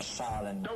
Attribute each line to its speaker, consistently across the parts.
Speaker 1: Schalen.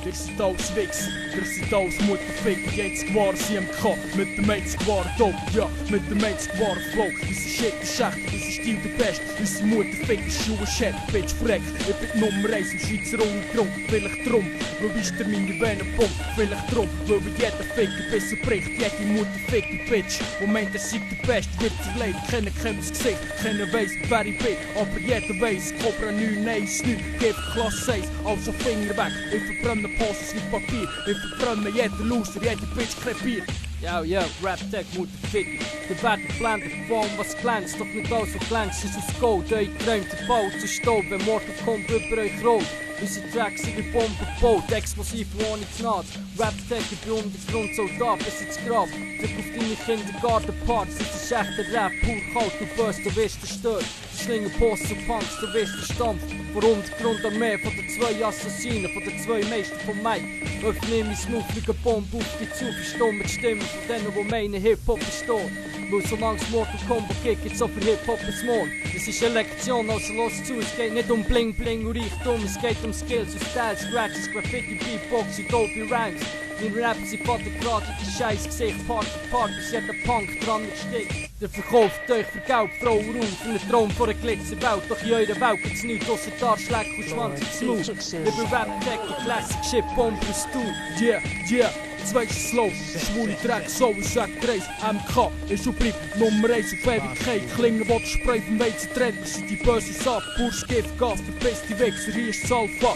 Speaker 2: Ihr seid alles Wichser, ihr seid alles Mutterficker, jetzt gewahrt sie am K, mit dem einzig wahren Dope, ja, mit dem einzig wahren Flow. Unser Shit ist echt, unser Stil der Best, unsere Mutterficker, Schuhe, Shit, Bitch, frech. Ich bin Nummer 1 im Schweizer Untergrund, vielleicht drum, weil ich dir meine Venen pumpt, vielleicht drum, weil bei jeder Ficker bis er bricht, jede Mutterficker, Bitch, und meint er sei der Best, wird zerlegt, keiner kennt das Gesicht, keiner weiss, wer ich bin, aber jeder weiss, Cobra 919, Gift Klasse 1, also Finger weg, ich verbrenne Posts wie Papier, ich verbrenne jeden Loser, jede Bitch krepiert.
Speaker 3: Yo, Rap-Tech, Mutterficker. Der werden geblendet von was glänzt, doch nicht alles was glänzt ist aus Gold. Euch träumt der Bau zu Staub, wenn Mortal kommt über euch rollt. Unsere Tracks sind wie Bomben gebaut, explosiv ohne Gnade. Rap-Tech, ich bin Untergrundsoldat bis ins Grab. Drück auf deine Kindergarten-Parts, das ist echter Rap, pur kalt, du böst, du wirst zerstört. Schlingen Post und Punks, du wirst verstampft. Vor Untergrundarmee von den 2 Assassinen, von den 2 Meister von Mike. Öffne meine snufflige Bombe auf dich zu, verstumme die Stimme von denen, die meinen Hip-Hop verstehen. Weil solange es Mortal Kombat gibt, gibt's auch für Hip-Hop ein Morgen. Das ist eine Lektion, also los zu, es geht nicht um Bling Bling und Reichtum, es geht um Skills und Styles, Scratches, Graffiti, Beatbox und Dolby Ranks. Mein Rap, sie faden gerade in die scheiß Gesicht, Part für Part, bis jeder Punk dran mitsteckt. Der verkauft euch für Geld, Frau Raum, für einen Traum von einer Glitzerwelt. Doch in eurer Welt gibt's nichts ausser Darschleck und Schwanz ins Maul. Ich bin Rap-Tech, der Classic Shit, Bombe und Stu. Yeah. Zweiter Slow, schwule Dreck, so ich sag 3, MK ist und bleibt Nummer 1 auf Ewigkeit. Klingen, wo der Spray vom Weizen trennt, wir sind die böse Sache, pures Gift, Gas, verpiss die Wichser, hier ist das Alpha.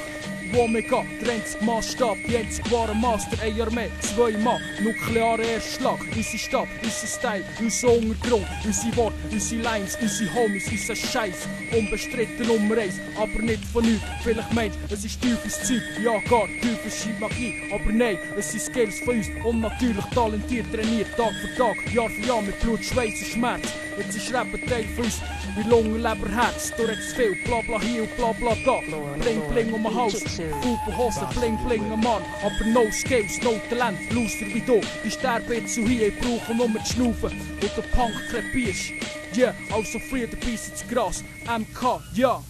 Speaker 3: Omega, der einzige Massstab, die einzige wahre Master, eine Armee, 2 Mann, nuklearer Erstschlag, unsere Stadt, unser Style, unser Untergrund, unsere Worte, unsere Lines, unsere Homies, unser Scheiß, unbestritten Nummer 1, aber nicht von nichts, vielleicht meint, es ist Teufelszeug, ja gar, teuflische Magie, aber nein, es sind Skills von uns, unnatürlich talentiert, trainiert, Tag für Tag, Jahr für Jahr, mit Blut, Schweiß und Schmerz, jetzt ist Rap ein Teil von uns, wie Lunge, Leber, Herz, du redest viel, bla bla hier und bla bla da, bling bling um den Hals, Fußballhosen, bling bling am Arm, aber no Skills, no Talent, Loser wie du, die sterben jetzt so hier, ich brauche nur zu schnaufen, und der Punk krepierst, also frier der Biss ins Gras, MK, ja.